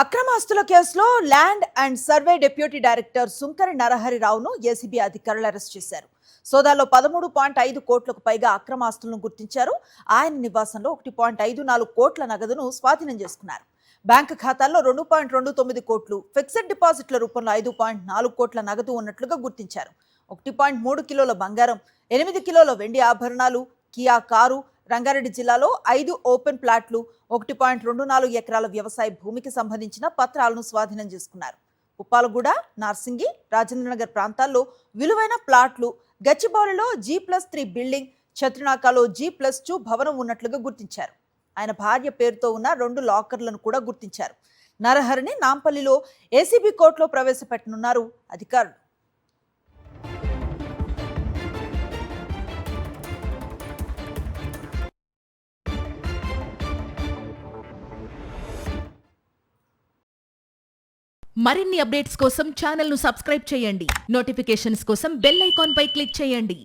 అక్రమాస్తుల కేసులో land and survey deputy director Sunkara నరహరిరావును ACB అధికారులు అరెస్ట్ చేశారు. సోదాలో 13.5 కోట్లకు పైగా అక్రమాస్తులను గుర్తించారు. ఆయన నివాసంలో 1.54 కోట్ల నగదును స్వాధీనం చేసుకున్నారు. బ్యాంకు ఖాతాల్లో 2.29 కోట్లు, ఫిక్స్డ్ డిపాజిట్ల రూపంలో 5.4 కోట్ల నగదు ఉన్నట్లుగా గుర్తించారు. 1.3 కిలోల బంగారం, 8 కిలోల వెండి ఆభరణాలు, కియా కారు, రంగారెడ్డి జిల్లాలో 5 ఓపెన్ ప్లాట్లు, 1.24 ఎకరాల వ్యవసాయ భూమికి సంబంధించిన పత్రాలను స్వాధీనం చేసుకున్నారు. ఉప్పాలగూడ, నార్సింగి, రాజేంద్రనగర్ ప్రాంతాల్లో విలువైన ప్లాట్లు, గచ్చిబౌలిలో G+3 బిల్డింగ్, ఛత్రినాకాలో G+2 భవనం ఉన్నట్లుగా గుర్తించారు. ఆయన భార్య పేరుతో ఉన్న 2 లాకర్లను కూడా గుర్తించారు. నరహరిని నాంపల్లిలో ఏసీబీ కోర్టులో ప్రవేశపెట్టనున్నారు అధికారులు. మరిన్ని అప్డేట్స్ కోసం ఛానల్ ను సబ్స్క్రైబ్ చేయండి. నోటిఫికేషన్స్ కోసం బెల్ ఐకాన్ పై క్లిక్ చేయండి.